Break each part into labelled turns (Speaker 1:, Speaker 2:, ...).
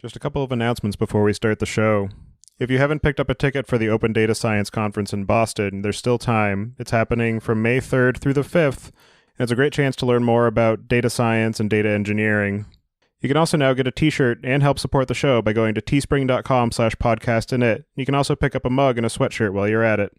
Speaker 1: Just a couple of announcements before we start the show. If you haven't picked up a ticket for the Open Data Science Conference in Boston, there's still time. It's happening from May 3rd through the 5th, and it's a great chance to learn more about data science and data engineering. You can also now get a t-shirt and help support the show by going to teespring.com/podcastinit. You can also pick up a mug and a sweatshirt while you're at it.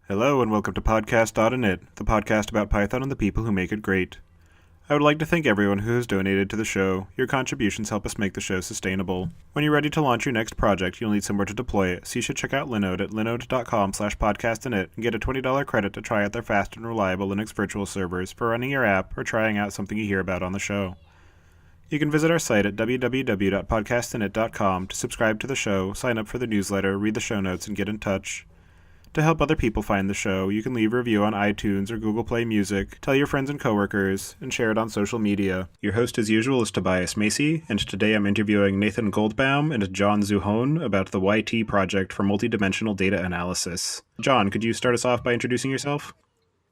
Speaker 1: Hello and welcome to Podcast.init, the podcast about Python and the people who make it great. I would like to thank everyone who has donated to the show. Your contributions help us make the show sustainable. When you're ready to launch your next project, you'll need somewhere to deploy it, so you should check out Linode at linode.com/podcastinit and get a $20 credit to try out their fast and reliable Linux virtual servers for running your app or trying out something you hear about on the show. You can visit our site at www.podcastinit.com to subscribe to the show, sign up for the newsletter, read the show notes, and get in touch. To help other people find the show, you can leave a review on iTunes or Google Play Music, tell your friends and coworkers, and share it on social media. Your host, as usual, is Tobias Macy, and today I'm interviewing Nathan Goldbaum and John Zuhone about the YT project for multidimensional data analysis. John, could you start us off by introducing yourself?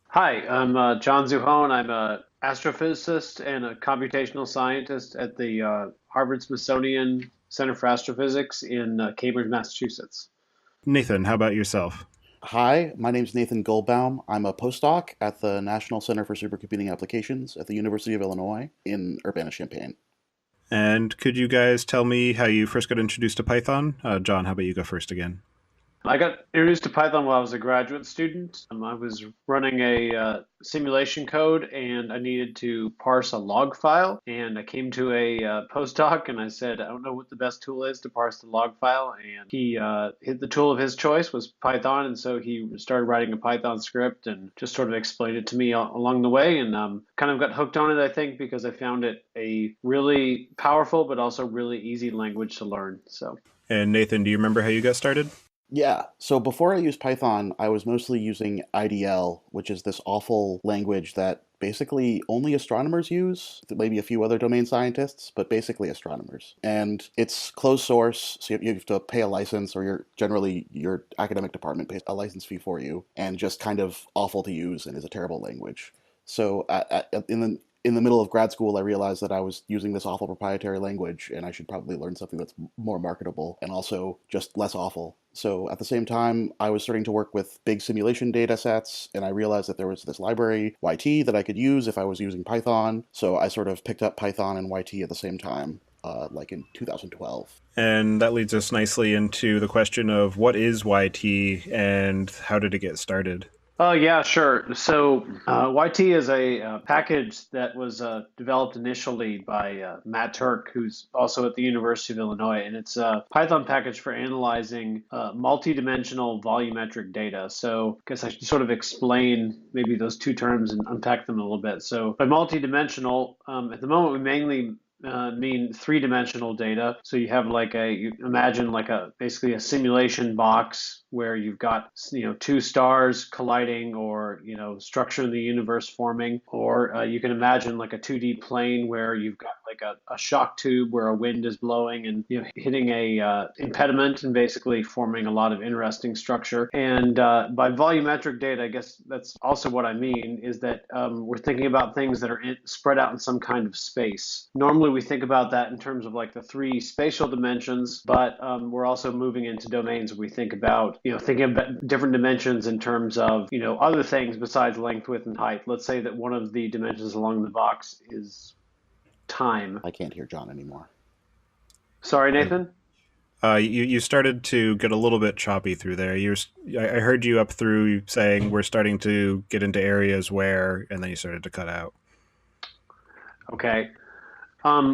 Speaker 2: Hi, I'm John Zuhone. I'm an astrophysicist and a computational scientist at the Harvard-Smithsonian Center for Astrophysics in Cambridge, Massachusetts.
Speaker 1: Nathan, how about yourself?
Speaker 3: Hi, my name is Nathan Goldbaum. I'm a postdoc at the National Center for Supercomputing Applications at the University of Illinois in Urbana-Champaign.
Speaker 1: And could you guys tell me how you first got introduced to Python? John, how about you go first again?
Speaker 2: I got introduced to Python while I was a graduate student. I was running a simulation code and I needed to parse a log file. And I came to a postdoc and I said, I don't know what the best tool is to parse the log file. And he hit the tool of his choice was Python. And so he started writing a Python script and just sort of explained it to me along the way. And kind of got hooked on it, I think, because I found it a really powerful but also really easy language to learn.
Speaker 1: And Nathan, do you remember how you got started?
Speaker 3: Yeah, so before I used Python, I was mostly using IDL, which is this awful language that basically only astronomers use, maybe a few other domain scientists, but basically astronomers. And it's closed source, so you have to pay a license, or your academic department pays a license fee for you, and just kind of awful to use and is a terrible language. So in the middle of grad school, I realized that I was using this awful proprietary language, and I should probably learn something that's more marketable and also just less awful. So at the same time, I was starting to work with big simulation data sets, and I realized that there was this library, YT, that I could use if I was using Python. So I sort of picked up Python and YT at the same time, like in 2012.
Speaker 1: And that leads us nicely into the question of what is YT and how did it get started?
Speaker 2: Yeah, sure. So YT is a package that was developed initially by Matt Turk, who's also at the University of Illinois, and it's a Python package for analyzing multidimensional volumetric data. So I guess I should sort of explain maybe those two terms and unpack them a little bit. So by multidimensional, at the moment we mainly mean three-dimensional data. So you have you imagine basically a simulation box where you've got two stars colliding, or structure in the universe forming, or you can imagine like a 2D plane where you've got like a shock tube where a wind is blowing and hitting a impediment and basically forming a lot of interesting structure. And by volumetric data, I guess that's also what I mean, is that we're thinking about things that are spread out in some kind of space. Normally we think about that in terms of like the three spatial dimensions, but we're also moving into domains where we think about thinking about different dimensions in terms of other things besides length, width, and height. Let's say that one of the dimensions along the box is time.
Speaker 3: I can't hear John anymore.
Speaker 2: Sorry, Nathan?
Speaker 1: You started to get a little bit choppy through there. I heard you up through saying we're starting to get into areas where, and then you started to cut out.
Speaker 2: Okay.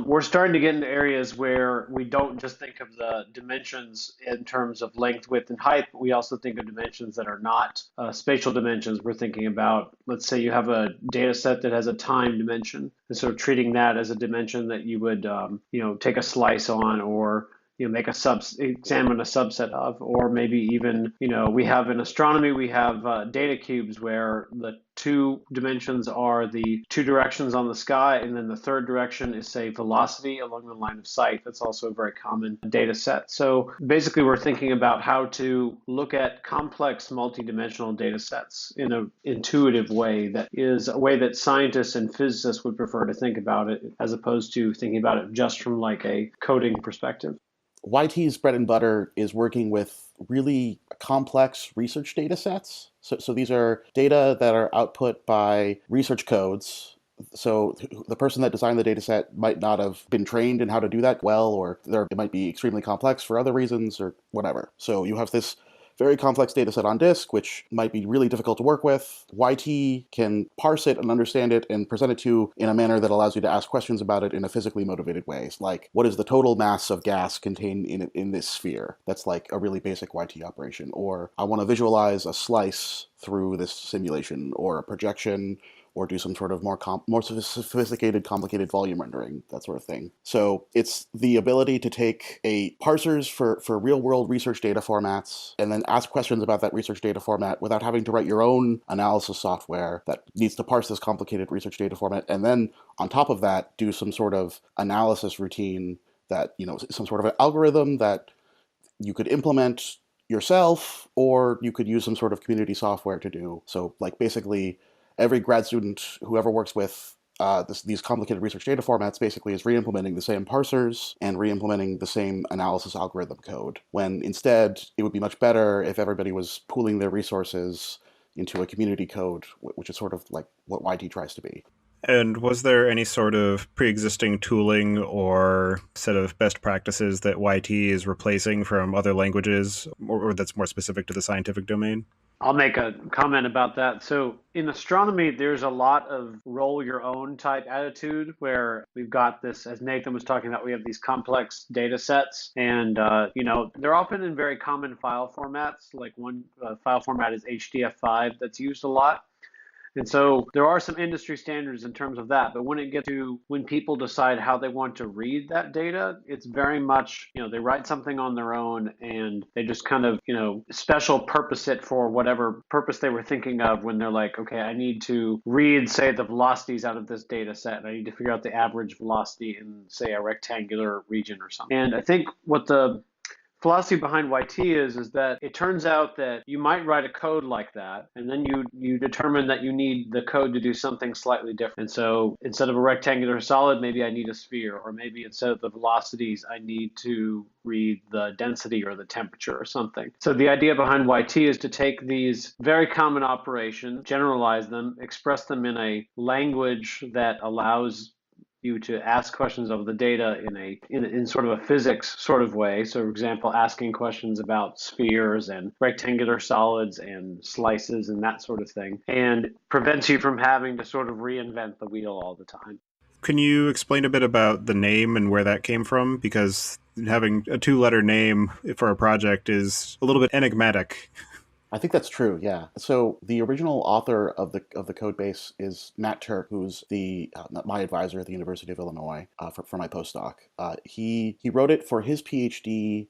Speaker 2: We're starting to get into areas where we don't just think of the dimensions in terms of length, width, and height, but we also think of dimensions that are not spatial dimensions. We're thinking about, let's say you have a data set that has a time dimension, and so treating that as a dimension that you would, take a slice on, or make examine a subset of, or maybe even, we have in astronomy, we have data cubes where the two dimensions are the two directions on the sky, and then the third direction is, say, velocity along the line of sight. That's also a very common data set. So basically, we're thinking about how to look at complex multidimensional data sets in an intuitive way that is a way that scientists and physicists would prefer to think about it, as opposed to thinking about it just from like a coding perspective.
Speaker 3: YT's bread and butter is working with really complex research data sets. So these are data that are output by research codes. So the person that designed the data set might not have been trained in how to do that well, or it might be extremely complex for other reasons or whatever. So you have this very complex data set on disk, which might be really difficult to work with. YT can parse it and understand it and present it to you in a manner that allows you to ask questions about it in a physically motivated way. Like, what is the total mass of gas contained in this sphere? That's like a really basic YT operation. Or I want to visualize a slice through this simulation, or a projection, or do some sort of more sophisticated, complicated volume rendering, that sort of thing. So it's the ability to take parsers for real-world research data formats and then ask questions about that research data format without having to write your own analysis software that needs to parse this complicated research data format, and then on top of that, do some sort of analysis routine that, some sort of an algorithm that you could implement yourself, or you could use some sort of community software to do. So like basically every grad student who ever works with these complicated research data formats basically is re-implementing the same parsers and re-implementing the same analysis algorithm code, when instead it would be much better if everybody was pooling their resources into a community code, which is sort of like what YT tries to be.
Speaker 1: And was there any sort of pre-existing tooling or set of best practices that YT is replacing from other languages, or that's more specific to the scientific domain?
Speaker 2: I'll make a comment about that. So in astronomy, there's a lot of roll your own type attitude where we've got this, as Nathan was talking about, we have these complex data sets, and they're often in very common file formats. Like one file format is HDF5 that's used a lot. And so there are some industry standards in terms of that, but when people decide how they want to read that data, it's very much, they write something on their own and they just kind of, special purpose it for whatever purpose they were thinking of when they're like, okay, I need to read, say, the velocities out of this data set, and I need to figure out the average velocity in, say, a rectangular region or something. And I think what the philosophy behind YT is that it turns out that you might write a code like that, and then you determine that you need the code to do something slightly different. And so instead of a rectangular solid, maybe I need a sphere, or maybe instead of the velocities, I need to read the density or the temperature or something. So the idea behind YT is to take these very common operations, generalize them, express them in a language that allows you to ask questions of the data in sort of a physics sort of way. So, for example, asking questions about spheres and rectangular solids and slices and that sort of thing, and prevents you from having to sort of reinvent the wheel all the time.
Speaker 1: Can you explain a bit about the name and where that came from? Because having a two-letter name for a project is a little bit enigmatic.
Speaker 3: I think that's true, yeah. So the original author of the code base is Matt Turk, who's my advisor at the University of Illinois for my postdoc. He wrote it for his PhD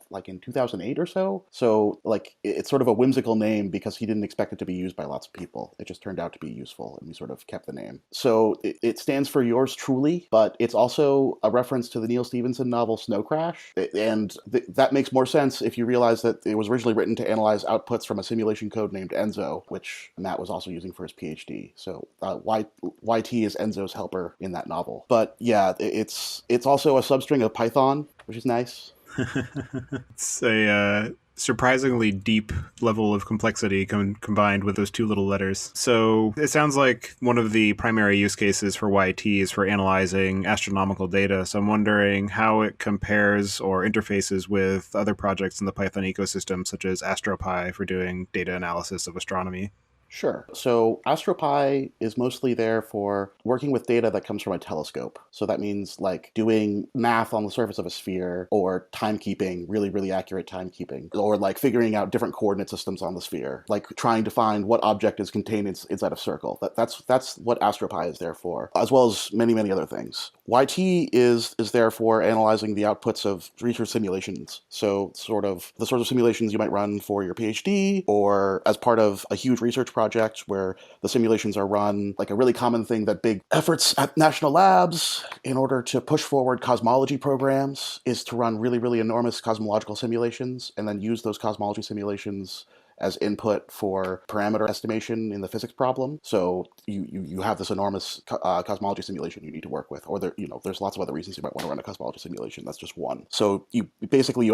Speaker 3: like in 2008 or so. So like it's sort of a whimsical name because he didn't expect it to be used by lots of people. It just turned out to be useful, and we sort of kept the name. So it stands for yours truly, but it's also a reference to the Neil Stephenson novel Snow Crash. And that makes more sense if you realize that it was originally written to analyze outputs from a simulation code named Enzo, which Matt was also using for his PhD. So YT is Enzo's helper in that novel. But yeah, it's also a substring of Python, which is nice.
Speaker 1: It's a surprisingly deep level of complexity combined with those two little letters. So it sounds like one of the primary use cases for YT is for analyzing astronomical data. So I'm wondering how it compares or interfaces with other projects in the Python ecosystem, such as AstroPy for doing data analysis of astronomy.
Speaker 3: Sure. So AstroPy is mostly there for working with data that comes from a telescope. So that means like doing math on the surface of a sphere or timekeeping, really, really accurate timekeeping, or like figuring out different coordinate systems on the sphere, like trying to find what object is contained inside a circle. That's what AstroPy is there for, as well as many, many other things. YT is there for analyzing the outputs of research simulations. So the sort of simulations you might run for your PhD or as part of a huge research project where the simulations are run. Like a really common thing that big efforts at national labs in order to push forward cosmology programs is to run really, really enormous cosmological simulations and then use those cosmology simulations as input for parameter estimation in the physics problem. So you have this enormous cosmology simulation you need to work with, or there's lots of other reasons you might want to run a cosmology simulation. That's just one. So you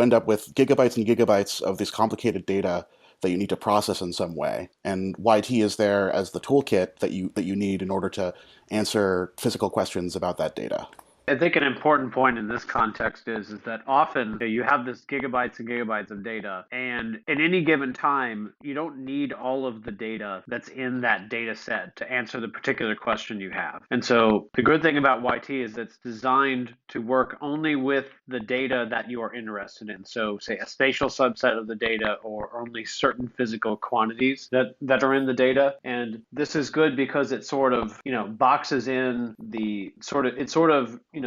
Speaker 3: end up with gigabytes and gigabytes of this complicated data that you need to process in some way. And YT is there as the toolkit that you need in order to answer physical questions about that data.
Speaker 2: I think an important point in this context is that often you have this gigabytes and gigabytes of data, and at any given time, you don't need all of the data that's in that data set to answer the particular question you have. And so the good thing about YT is it's designed to work only with the data that you are interested in. So say a spatial subset of the data or only certain physical quantities that are in the data. And this is good because it sort of, boxes in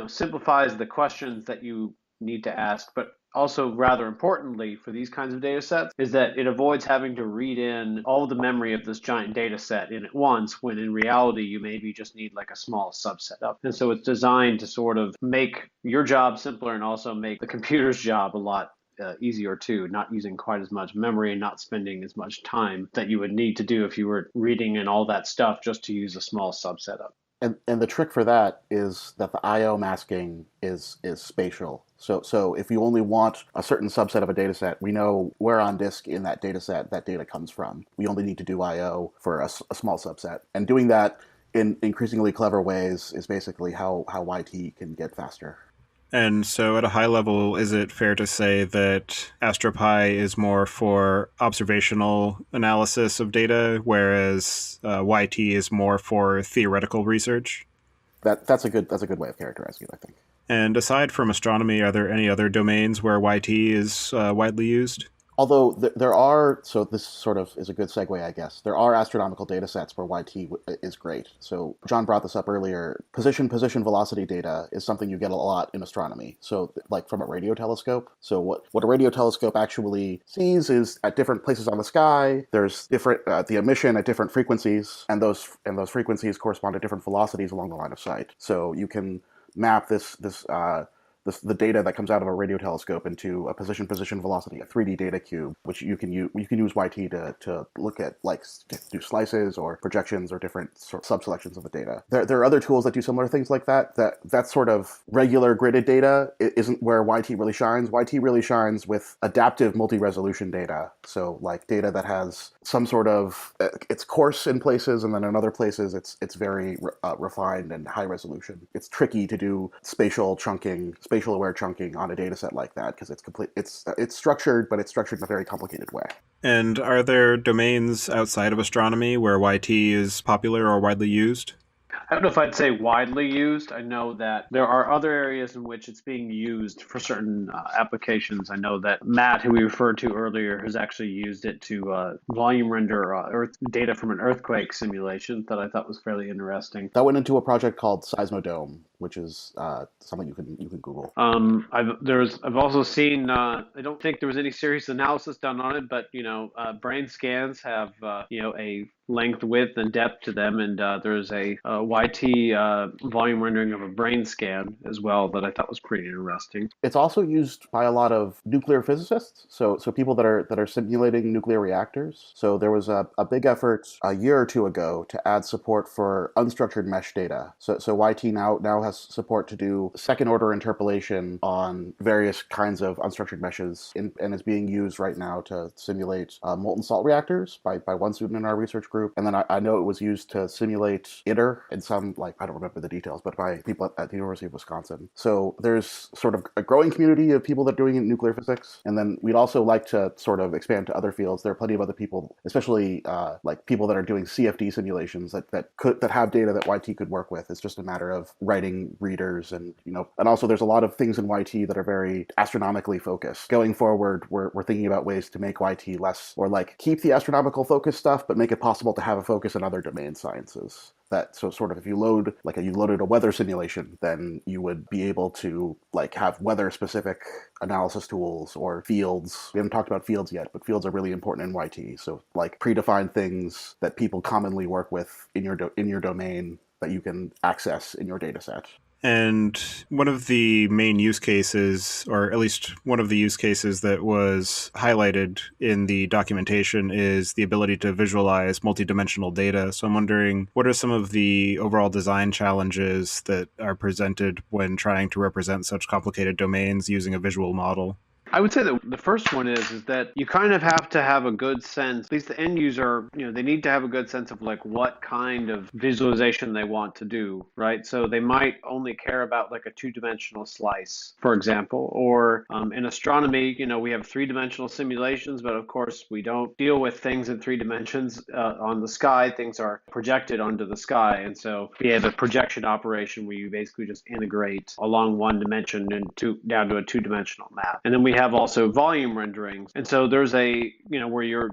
Speaker 2: simplifies the questions that you need to ask, but also rather importantly for these kinds of data sets is that it avoids having to read in all the memory of this giant data set in at once, when in reality you maybe just need like a small subset of it. And so it's designed to sort of make your job simpler and also make the computer's job a lot easier too, not using quite as much memory and not spending as much time that you would need to do if you were reading in all that stuff just to use a small subset of it.
Speaker 3: And the trick for that is that the I/O masking is spatial. So if you only want a certain subset of a data set, we know where on disk in that data set that data comes from. We only need to do I/O for a small subset. And doing that in increasingly clever ways is basically how YT can get faster.
Speaker 1: And so, at a high level, is it fair to say that AstroPy is more for observational analysis of data, whereas YT is more for theoretical research?
Speaker 3: That's a good way of characterizing it, I think.
Speaker 1: And aside from astronomy, are there any other domains where YT is widely used?
Speaker 3: Although there are, so this sort of is a good segue, I guess. There are astronomical data sets where YT is great. So John brought this up earlier. Position velocity data is something you get a lot in astronomy. So like from a radio telescope. So what a radio telescope actually sees is at different places on the sky, there's different the emission at different frequencies, and those frequencies correspond to different velocities along the line of sight. So you can map the data that comes out of a radio telescope into a position velocity, a 3D data cube, which you can use YT to look at, like do slices or projections or different sub-selections of the data. There are other tools that do similar things like that. That sort of regular gridded data isn't where YT really shines. YT really shines with adaptive multi-resolution data. So like data that has some sort of, it's coarse in places, and then in other places it's very refined and high resolution. It's tricky to do spatial aware chunking on a data set like that because it's structured, but it's structured in a very complicated way.
Speaker 1: And are there domains outside of astronomy where YT is popular or widely used?
Speaker 2: I don't know if I'd say widely used. I know that there are other areas in which it's being used for certain applications. I know that Matt, who we referred to earlier, has actually used it to volume render Earth data from an earthquake simulation that I thought was fairly interesting.
Speaker 3: That went into a project called Seismodome, which is something you can Google.
Speaker 2: I've also seen. I don't think there was any serious analysis done on it, but brain scans have a length, width, and depth to them, and there's a YT volume rendering of a brain scan as well that I thought was pretty interesting.
Speaker 3: It's also used by a lot of nuclear physicists, so people that are simulating nuclear reactors. So there was a big effort a year or two ago to add support for unstructured mesh data. So YT now has support to do second-order interpolation on various kinds of unstructured meshes, and is being used right now to simulate molten salt reactors by one student in our research group. And then I know it was used to simulate ITER and some, like, I don't remember the details, but by people at the University of Wisconsin. So there's sort of a growing community of people that are doing it in nuclear physics. And then we'd also like to sort of expand to other fields. There are plenty of other people, especially like people that are doing CFD simulations that have data that YT could work with. It's just a matter of writing readers and also there's a lot of things in YT that are very astronomically focused. Going forward, we're thinking about ways to make YT less, or like keep the astronomical focus stuff, but make it possible to have a focus in other domain sciences. So sort of if you loaded a weather simulation, then you would be able to like have weather specific analysis tools or fields. We haven't talked about fields yet, but fields are really important in YT. So like predefined things that people commonly work with in your domain that you can access in your data set.
Speaker 1: And one of the main use cases, or at least one of the use cases that was highlighted in the documentation, is the ability to visualize multidimensional data. So I'm wondering, what are some of the overall design challenges that are presented when trying to represent such complicated domains using a visual model?
Speaker 2: I would say that the first one is that you kind of have to have a good sense, at least the end user, they need to have a good sense of like what kind of visualization they want to do, right? So they might only care about like a two-dimensional slice, for example, or in astronomy, we have three-dimensional simulations, but of course we don't deal with things in three dimensions on the sky. Things are projected onto the sky. And so we have a projection operation where you basically just integrate along one dimension and down to a two-dimensional map. And then we have also volume renderings. And so there's where you're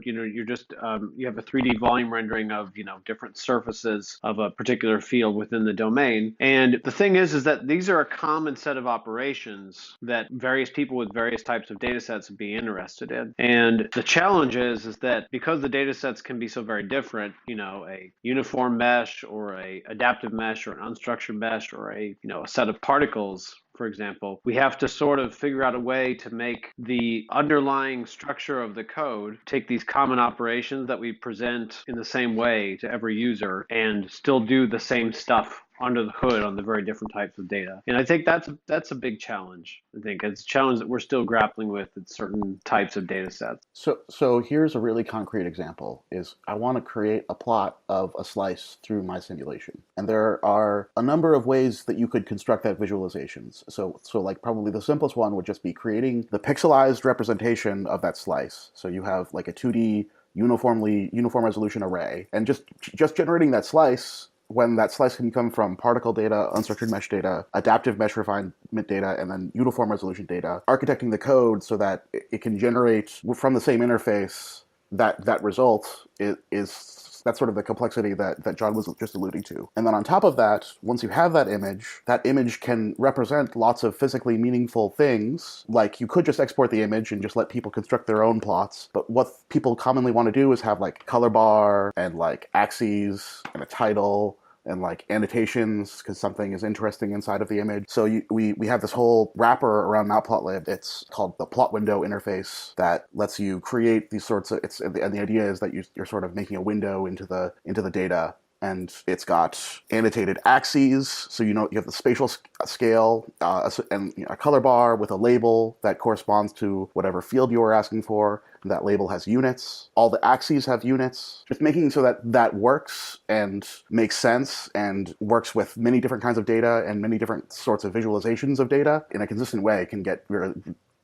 Speaker 2: just, you have a 3D volume rendering of, different surfaces of a particular field within the domain. And the thing is that these are a common set of operations that various people with various types of data sets would be interested in. And the challenge is that because the data sets can be so very different, a uniform mesh or a adaptive mesh or an unstructured mesh or a set of particles, for example, we have to sort of figure out a way to make the underlying structure of the code take these common operations that we present in the same way to every user and still do the same stuff under the hood on the very different types of data. And I think that's a big challenge. I think it's a challenge that we're still grappling with in certain types of data sets.
Speaker 3: So here's a really concrete example is I want to create a plot of a slice through my simulation. And there are a number of ways that you could construct that visualizations. So like probably the simplest one would just be creating the pixelized representation of that slice. So you have like a 2D uniform resolution array, and just generating that slice, when that slice can come from particle data, unstructured mesh data, adaptive mesh refinement data, and then uniform resolution data, architecting the code so that it can generate from the same interface that result is that's sort of the complexity that John was just alluding to. And then on top of that, once you have that image can represent lots of physically meaningful things. Like you could just export the image and just let people construct their own plots. But what people commonly want to do is have like color bar and like axes and a title and like annotations because something is interesting inside of the image. So we have this whole wrapper around Matplotlib. It's called the plot window interface that lets you create these sorts of, and the idea is that you're sort of making a window into the data. And it's got annotated axes, so you have the spatial scale and a color bar with a label that corresponds to whatever field you are asking for. And that label has units. All the axes have units. Just making so that works and makes sense and works with many different kinds of data and many different sorts of visualizations of data in a consistent way can get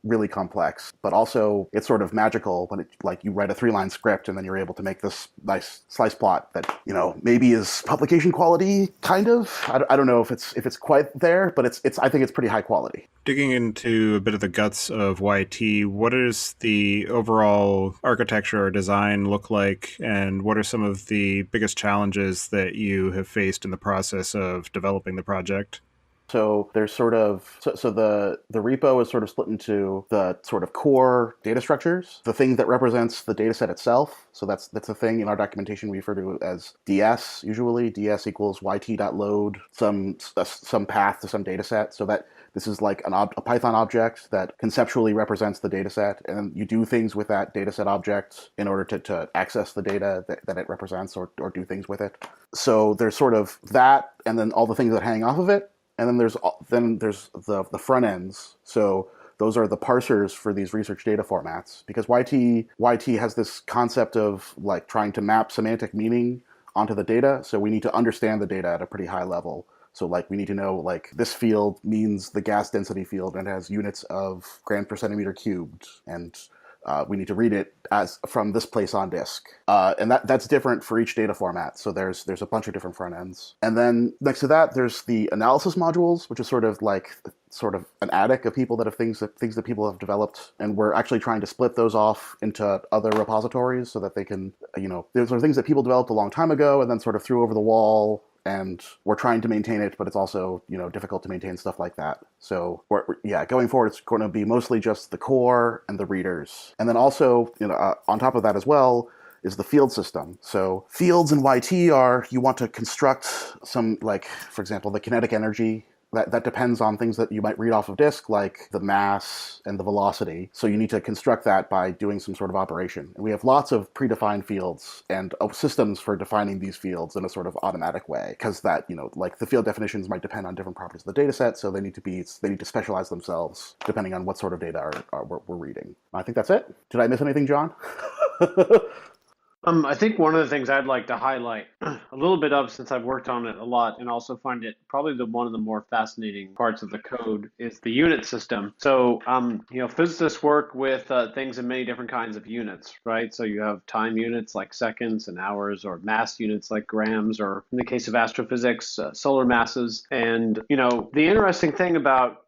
Speaker 3: really complex, but also it's sort of magical when you write a 3-line script and then you're able to make this nice slice plot that maybe is publication quality, kind of. I don't know if it's quite there, but I think it's pretty high quality.
Speaker 1: Digging into a bit of the guts of YT, what does the overall architecture or design look like, and what are some of the biggest challenges that you have faced in the process of developing the project?
Speaker 3: So there's the repo is sort of split into the sort of core data structures, the thing that represents the data set itself. So that's a thing in our documentation we refer to as DS usually. DS equals yt.load some path to some data set. So that this is like a Python object that conceptually represents the data set, and you do things with that data set object in order to access the data that it represents or do things with it. So there's sort of that, and then all the things that hang off of it. And then there's the front ends. So those are the parsers for these research data formats, because YT has this concept of like trying to map semantic meaning onto the data. So we need to understand the data at a pretty high level. So like we need to know like this field means the gas density field and has units of gram per centimeter cubed, and we need to read it as from this place on disk, and that's different for each data format. So there's a bunch of different front ends, and then next to that there's the analysis modules, which is sort of an attic of things that people have developed, and we're actually trying to split those off into other repositories so that they can, those are things that people developed a long time ago and then sort of threw over the wall, and we're trying to maintain it, but it's also difficult to maintain stuff like that. So going forward, it's going to be mostly just the core and the readers, and then also on top of that as well is the field system. So fields in YT are, you want to construct some, like for example the kinetic energy. That depends on things that you might read off of disk, like the mass and the velocity. So you need to construct that by doing some sort of operation. And we have lots of predefined fields and systems for defining these fields in a sort of automatic way, because like the field definitions might depend on different properties of the data set, so they need to specialize themselves depending on what sort of data we're reading. I think that's it. Did I miss anything, John?
Speaker 2: I think one of the things I'd like to highlight a little bit of, since I've worked on it a lot and also find it probably one of the more fascinating parts of the code, is the unit system. So, physicists work with things in many different kinds of units, right? So you have time units like seconds and hours, or mass units like grams, or in the case of astrophysics, solar masses. And, the interesting thing about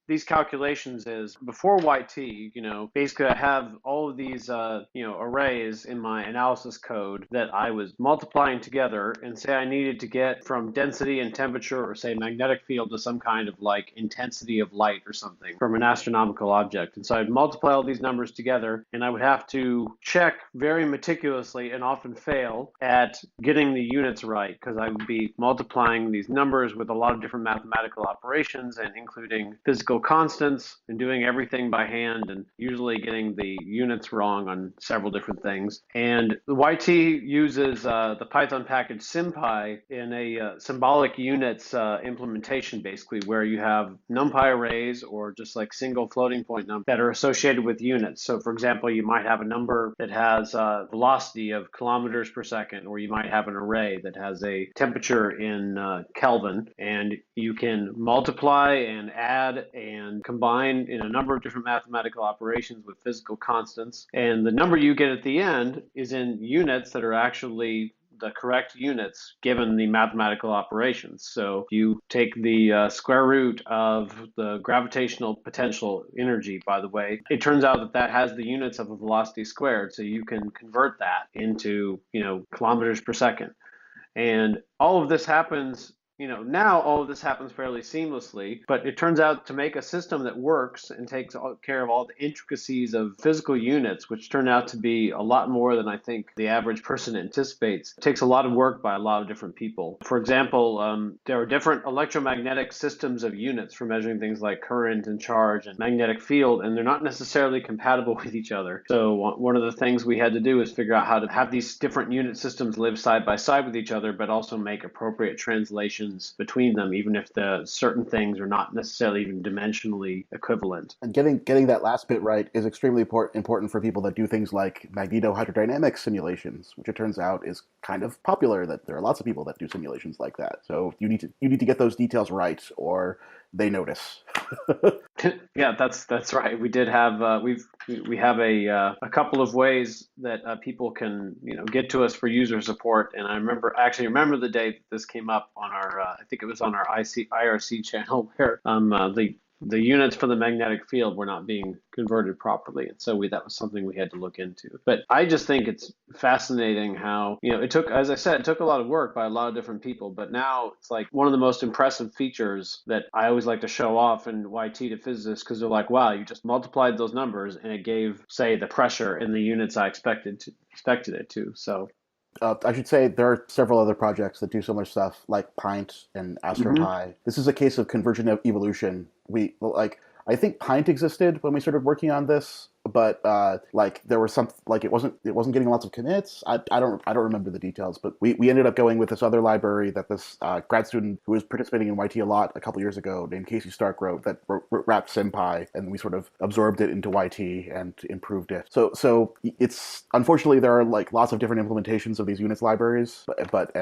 Speaker 2: these calculations is, before YT, basically I have all of these, arrays in my analysis code that I was multiplying together, and say I needed to get from density and temperature, or say magnetic field, to some kind of like intensity of light or something from an astronomical object. And so I'd multiply all these numbers together, and I would have to check very meticulously, and often fail at getting the units right, because I would be multiplying these numbers with a lot of different mathematical operations, and including physical constants, and doing everything by hand, and usually getting the units wrong on several different things. And the YT uses the Python package SymPy in a symbolic units implementation, basically, where you have NumPy arrays, or just like single floating point numbers that are associated with units. So for example, you might have a number that has a velocity of kilometers per second, or you might have an array that has a temperature in Kelvin, and you can multiply and add and combine in a number of different mathematical operations with physical constants. And the number you get at the end is in units that are actually the correct units given the mathematical operations. So you take the square root of the gravitational potential energy, by the way, it turns out that that has the units of a velocity squared. So you can convert that into, kilometers per second. And all of this happens, now all of this happens fairly seamlessly, but it turns out to make a system that works and takes care of all the intricacies of physical units, which turn out to be a lot more than I think the average person anticipates. It takes a lot of work by a lot of different people. For example, there are different electromagnetic systems of units for measuring things like current and charge and magnetic field, and they're not necessarily compatible with each other. So one of the things we had to do is figure out how to have these different unit systems live side by side with each other, but also make appropriate translations between them, even if the certain things are not necessarily even dimensionally equivalent.
Speaker 3: And getting that last bit right is extremely important for people that do things like magnetohydrodynamic simulations, which it turns out is kind of popular. That there are lots of people that do simulations like that. So you need to get those details right, or they notice.
Speaker 2: Yeah, that's right. We did have we have a couple of ways that people can get to us for user support. And I remember the day that this came up on our I think it was on our IRC channel, where the units for the magnetic field were not being converted properly, and so that was something we had to look into. But I just think it's fascinating how it took, as I said, it took a lot of work by a lot of different people, but now it's like one of the most impressive features that I always like to show off in YT to physicists, because they're like, wow, you just multiplied those numbers and it gave, say, the pressure in the units I expected it to. So
Speaker 3: I should say there are several other projects that do similar stuff, like Pint and AstroPy. This is a case of convergent evolution. I think Pint existed when we started working on this, but like there was some like it wasn't getting lots of commits. I don't remember the details, but we ended up going with this other library that this grad student who was participating in YT a lot a couple years ago named Casey Stark wrote that wrapped SymPy, and we sort of absorbed it into YT and improved it. So it's unfortunately there are like lots of different implementations of these units libraries, but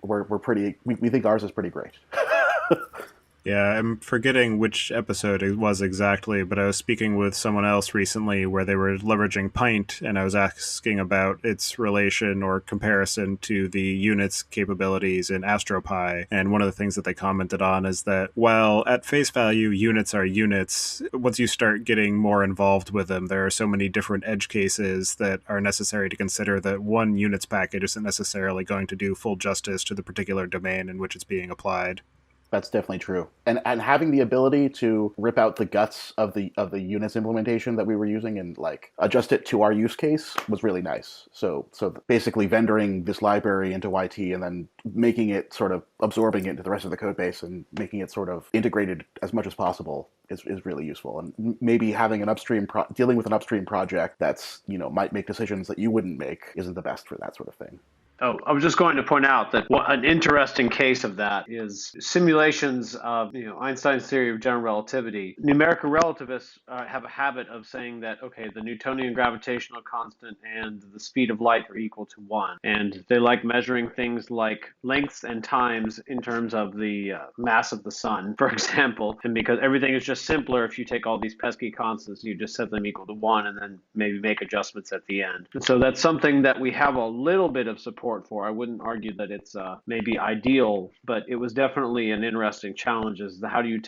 Speaker 3: we're pretty we think ours is pretty great.
Speaker 1: Yeah, I'm forgetting which episode it was exactly, but I was speaking with someone else recently where they were leveraging Pint, and I was asking about its relation or comparison to the units capabilities in AstroPy. And one of the things that they commented on is that while at face value units are units, once you start getting more involved with them, there are so many different edge cases that are necessary to consider that one units package isn't necessarily going to do full justice to the particular domain in which it's being applied.
Speaker 3: That's definitely true. And having the ability to rip out the guts of the units implementation that we were using and like adjust it to our use case was really nice. So basically vendoring this library into YT and then making it sort of absorbing it into the rest of the code base and making it sort of integrated as much as possible is really useful. And maybe having an upstream dealing with an upstream project that's, might make decisions that you wouldn't make isn't the best for that sort of thing.
Speaker 2: Oh, I was just going to point out that an interesting case of that is simulations of Einstein's theory of general relativity. Numerical relativists have a habit of saying that, okay, the Newtonian gravitational constant and the speed of light are equal to 1. And they like measuring things like lengths and times in terms of the mass of the sun, for example. And because everything is just simpler if you take all these pesky constants, you just set them equal to 1 and then maybe make adjustments at the end. And so that's something that we have a little bit of support for. I wouldn't argue that it's maybe ideal, but it was definitely an interesting challenge. Is how do you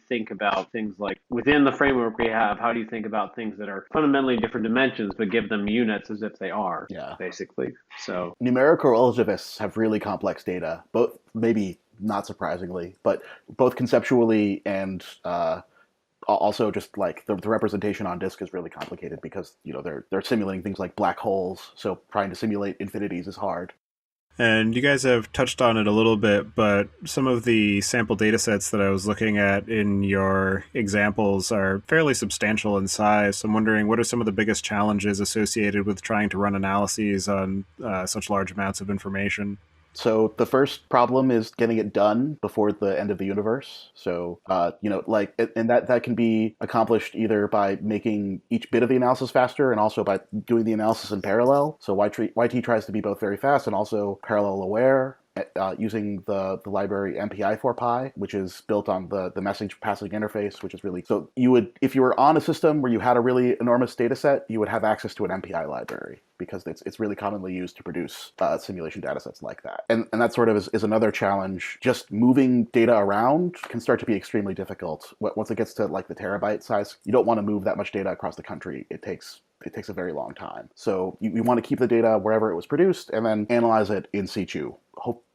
Speaker 2: think about things like within the framework we have, how do you think about things that are fundamentally different dimensions, but give them units as if they are, basically. So
Speaker 3: numerical relativists have really complex data, both maybe not surprisingly, but both conceptually and also just like the representation on disk is really complicated because they're simulating things like black holes, so trying to simulate infinities is hard.
Speaker 1: And you guys have touched on it a little bit, but some of the sample data sets that I was looking at in your examples are fairly substantial in size. So I'm wondering, what are some of the biggest challenges associated with trying to run analyses on such large amounts of information?
Speaker 3: So the first problem is getting it done before the end of the universe. So, and that can be accomplished either by making each bit of the analysis faster and also by doing the analysis in parallel. So YT tries to be both very fast and also parallel aware. Using the library MPI4Pi, which is built on the message passing interface, which is really so you would, if you were on a system where you had a really enormous data set, you would have access to an MPI library because it's really commonly used to produce simulation data sets like that. And that sort of is another challenge. Just moving data around can start to be extremely difficult. Once it gets to like the terabyte size, you don't want to move that much data across the country. It takes a very long time. So you want to keep the data wherever it was produced and then analyze it in situ,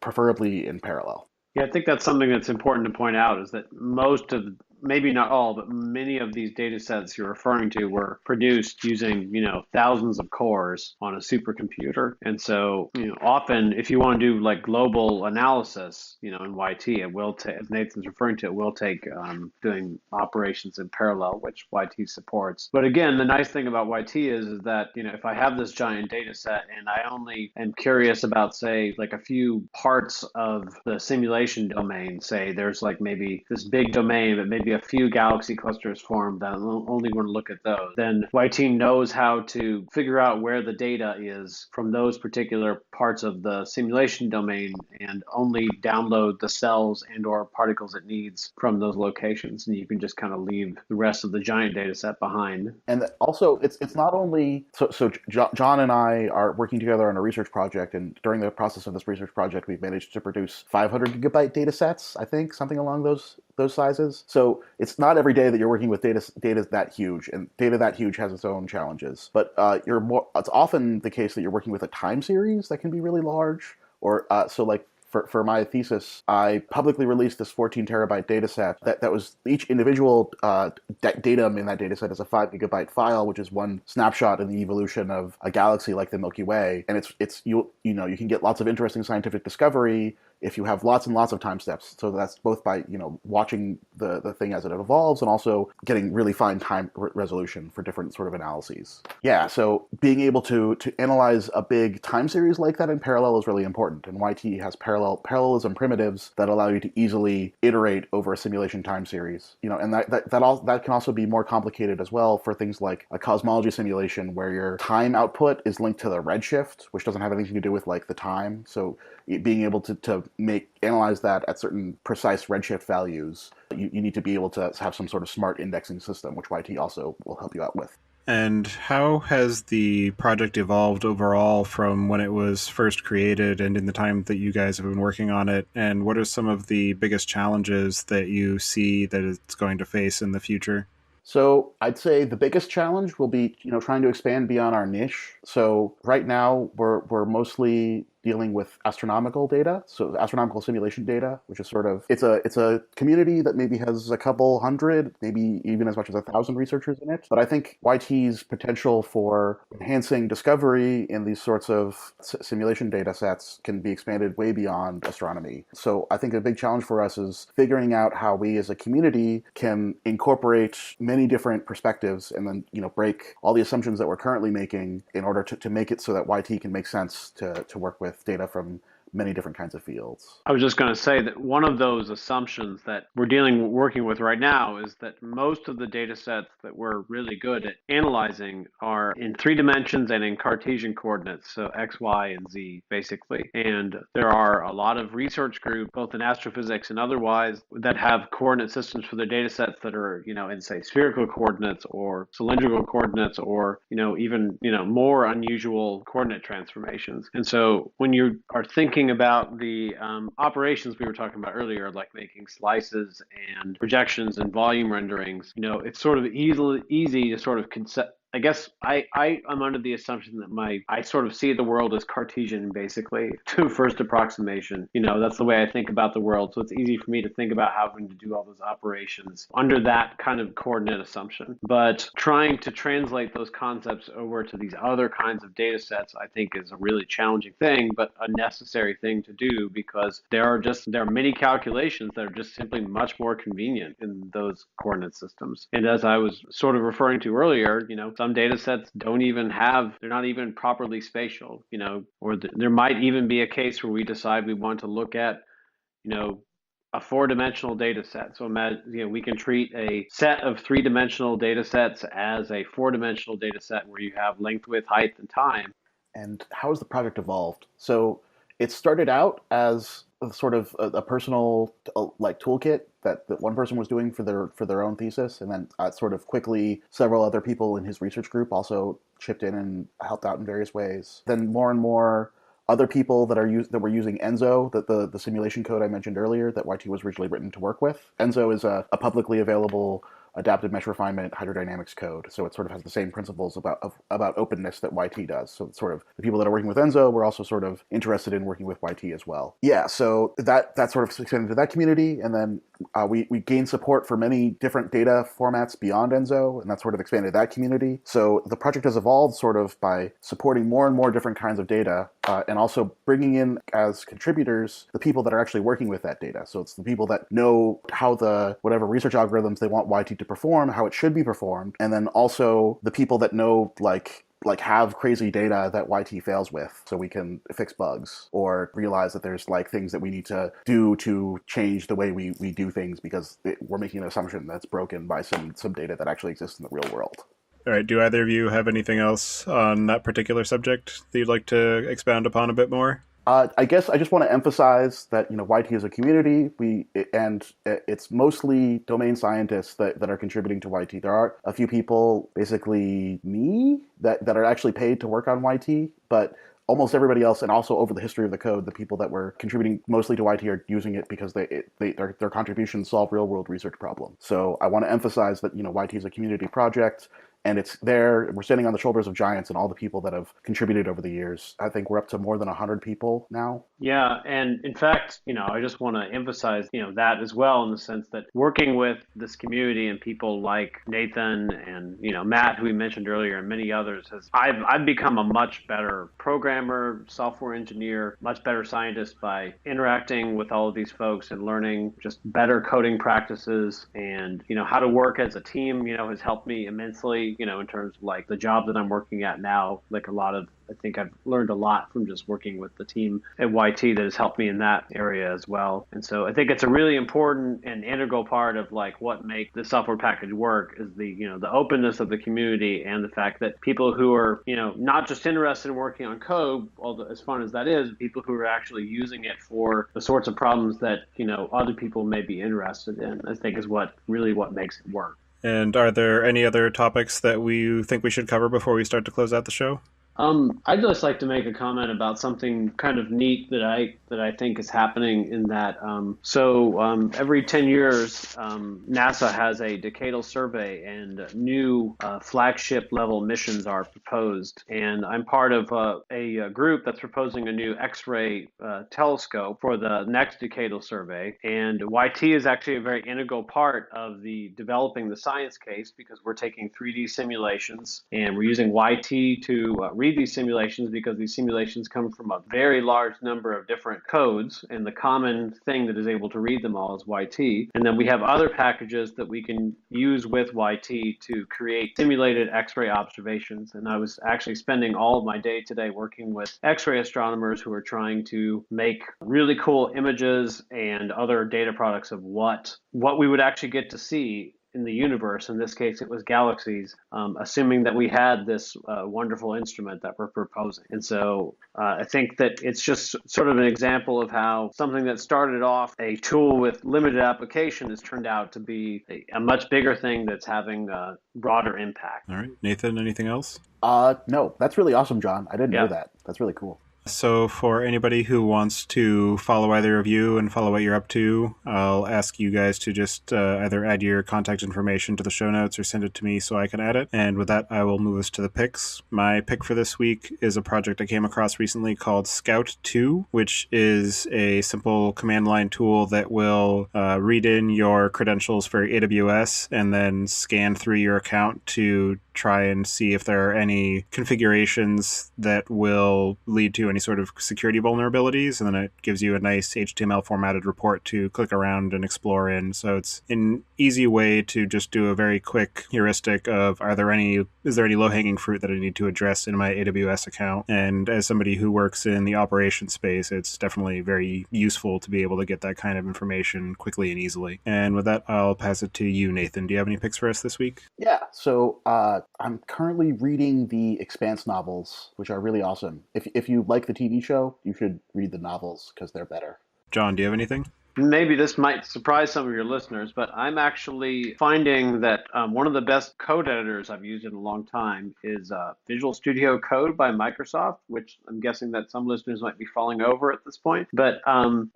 Speaker 3: preferably in parallel.
Speaker 2: Yeah, I think that's something that's important to point out is that most of, maybe not all, but many of these data sets you're referring to were produced using, thousands of cores on a supercomputer. And so, often if you want to do like global analysis, in YT, it will take, as Nathan's referring to, it will take doing operations in parallel, which YT supports. But again, the nice thing about YT is that, if I have this giant data set and I only am curious about, say, like a few parts of the simulation domain, say there's like maybe this big domain, but maybe a few galaxy clusters formed that I only want to look at those, then YT knows how to figure out where the data is from those particular parts of the simulation domain and only download the cells and or particles it needs from those locations. And you can just kind of leave the rest of the giant data set behind.
Speaker 3: And also, it's not only, so John and I are working together on a research project, and during the process of this research project, we've managed to produce 500 gigabyte data sets, I think, something along those sizes. So it's not every day that you're working with data that huge, and data that huge has its own challenges. But it's often the case that you're working with a time series that can be really large, or so like for my thesis, I publicly released this 14 terabyte data set that was each individual datum in that data set is a 5 gigabyte file, which is one snapshot in the evolution of a galaxy like the Milky Way. And it's you can get lots of interesting scientific discovery if you have lots and lots of time steps. So that's both by, watching the thing as it evolves and also getting really fine time resolution for different sort of analyses. Yeah, so being able to analyze a big time series like that in parallel is really important. And YT has parallelism primitives that allow you to easily iterate over a simulation time series. And that can also be more complicated as well for things like a cosmology simulation where your time output is linked to the redshift, which doesn't have anything to do with like the time. So being able to analyze that at certain precise redshift values, you need to be able to have some sort of smart indexing system, which YT also will help you out with.
Speaker 1: And how has the project evolved overall from when it was first created and in the time that you guys have been working on it? And what are some of the biggest challenges that you see that it's going to face in the future?
Speaker 3: So I'd say the biggest challenge will be, trying to expand beyond our niche. So right now we're mostly dealing with astronomical data, so astronomical simulation data, which is sort of it's a community that maybe has a couple hundred, maybe even as much as 1,000 researchers in it. But I think YT's potential for enhancing discovery in these sorts of simulation data sets can be expanded way beyond astronomy. So I think a big challenge for us is figuring out how we as a community can incorporate many different perspectives and then break all the assumptions that we're currently making in order to make it so that YT can make sense to work with data from many different kinds of fields.
Speaker 2: I was just going to say that one of those assumptions that we're working with right now is that most of the data sets that we're really good at analyzing are in 3 dimensions and in Cartesian coordinates, so X, Y, and Z, basically. And there are a lot of research groups, both in astrophysics and otherwise, that have coordinate systems for their data sets that are, in, say, spherical coordinates or cylindrical coordinates or, even, more unusual coordinate transformations. And so when you are thinking about the operations we were talking about earlier, like making slices and projections and volume renderings, it's sort of easy to sort of I guess I am under the assumption that I sort of see the world as Cartesian, basically, to first approximation. That's the way I think about the world. So it's easy for me to think about having to do all those operations under that kind of coordinate assumption. But trying to translate those concepts over to these other kinds of data sets, I think, is a really challenging thing, but a necessary thing to do because there are many calculations that are just simply much more convenient in those coordinate systems. And as I was sort of referring to earlier, some data sets they're not even properly spatial, or there might even be a case where we decide we want to look at, a 4-dimensional data set. So imagine, we can treat a set of 3-dimensional data sets as a 4-dimensional data set where you have length, width, height, and time.
Speaker 3: And how has the project evolved? So it started out as sort of a personal like toolkit that one person was doing for their own thesis, and then sort of quickly several other people in his research group also chipped in and helped out in various ways. Then more and more other people that were using ENSO, the simulation code I mentioned earlier that YT was originally written to work with. ENSO is a publicly available adaptive mesh refinement hydrodynamics code. So it sort of has the same principles about openness that YT does. So it's sort of the people that are working with ENSO were also sort of interested in working with YT as well. Yeah, so that sort of expanded to that community, and then we gained support for many different data formats beyond ENSO, and that sort of expanded that community. So the project has evolved sort of by supporting more and more different kinds of data, and also bringing in as contributors the people that are actually working with that data. So it's the people that know how whatever research algorithms they want YT to perform, how it should be performed, and then also the people that know like have crazy data that YT fails with, so we can fix bugs or realize that there's like things that we need to do to change the way we do things because we're making an assumption that's broken by some data that actually exists in the real world.
Speaker 1: All right. Do either of you have anything else on that particular subject that you'd like to expound upon a bit more?
Speaker 3: I guess I just want to emphasize that YT is a community, and it's mostly domain scientists that are contributing to YT. There are a few people, basically me, that are actually paid to work on YT, but almost everybody else, and also over the history of the code, the people that were contributing mostly to YT are using it because their contributions solve real world research problems. So I want to emphasize that YT is a community project. And it's there, we're standing on the shoulders of giants and all the people that have contributed over the years. I think we're up to more than 100 people now.
Speaker 2: Yeah, and in fact, I just want to emphasize, that as well, in the sense that working with this community and people like Nathan and, Matt, who we mentioned earlier, and many others, I've become a much better programmer, software engineer, much better scientist by interacting with all of these folks and learning just better coding practices and, how to work as a team, has helped me immensely, in terms of like the job that I'm working at now, like I think I've learned a lot from just working with the team at YT that has helped me in that area as well. And so I think it's a really important and integral part of like what makes the software package work is the openness of the community and the fact that people who are, not just interested in working on code, although as fun as that is, people who are actually using it for the sorts of problems that, other people may be interested in, I think is what makes it work.
Speaker 1: And are there any other topics that we think we should cover before we start to close out the show?
Speaker 2: I'd just like to make a comment about something kind of neat that I think is happening in that. Every 10 years, NASA has a decadal survey and new flagship level missions are proposed. And I'm part of a group that's proposing a new X-ray telescope for the next decadal survey. And YT is actually a very integral part of developing the science case because we're taking 3D simulations and we're using YT to read these simulations because these simulations come from a very large number of different codes, and the common thing that is able to read them all is YT. And then we have other packages that we can use with YT to create simulated X-ray observations. And I was actually spending all of my day today working with X-ray astronomers who are trying to make really cool images and other data products of what we would actually get to see in the universe. In this case, it was galaxies, assuming that we had this wonderful instrument that we're proposing. And so I think that it's just sort of an example of how something that started off a tool with limited application has turned out to be a much bigger thing that's having a broader impact.
Speaker 1: All right. Nathan, anything else?
Speaker 3: No, that's really awesome, John. I didn't know that. That's really cool.
Speaker 1: So for anybody who wants to follow either of you and follow what you're up to, I'll ask you guys to just either add your contact information to the show notes or send it to me so I can add it. And with that, I will move us to the picks. My pick for this week is a project I came across recently called Scout 2, which is a simple command line tool that will read in your credentials for AWS and then scan through your account to try and see if there are any configurations that will lead to any sort of security vulnerabilities, and then it gives you a nice HTML formatted report to click around and explore in. So it's an easy way to just do a very quick heuristic of is there any low-hanging fruit that I need to address in my AWS account? And as somebody who works in the operations space, it's definitely very useful to be able to get that kind of information quickly and easily. And with that, I'll pass it to you, Nathan. Do you have any picks for us this week?
Speaker 3: Yeah, so I'm currently reading the Expanse novels, which are really awesome. If you like the TV show, you should read the novels because they're better.
Speaker 1: John, do you have anything?
Speaker 2: Maybe this might surprise some of your listeners, but I'm actually finding that one of the best code editors I've used in a long time is Visual Studio Code by Microsoft, which I'm guessing that some listeners might be falling over at this point. But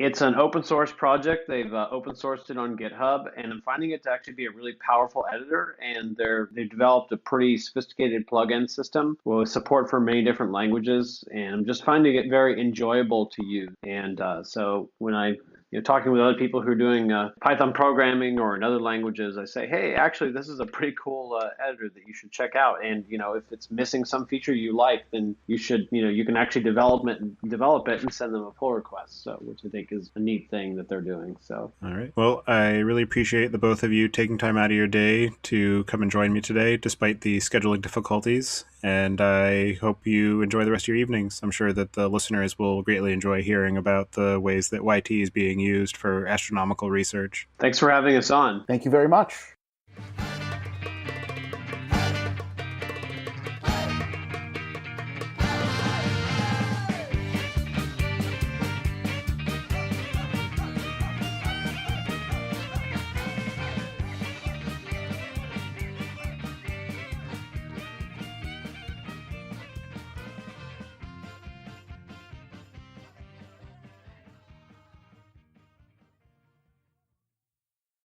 Speaker 2: it's an open source project. They've open sourced it on GitHub, and I'm finding it to actually be a really powerful editor. And they've developed a pretty sophisticated plugin system with support for many different languages, and I'm just finding it very enjoyable to use. And so when talking with other people who are doing Python programming or in other languages, I say, hey, actually, this is a pretty cool editor that you should check out. And, if it's missing some feature you like, then you should, you can actually develop it and send them a pull request. So, which I think is a neat thing that they're doing. So,
Speaker 1: all right. Well, I really appreciate the both of you taking time out of your day to come and join me today, despite the scheduling difficulties. And I hope you enjoy the rest of your evenings. I'm sure that the listeners will greatly enjoy hearing about the ways that YT is being used for astronomical research.
Speaker 2: Thanks for having us on.
Speaker 3: Thank you very much.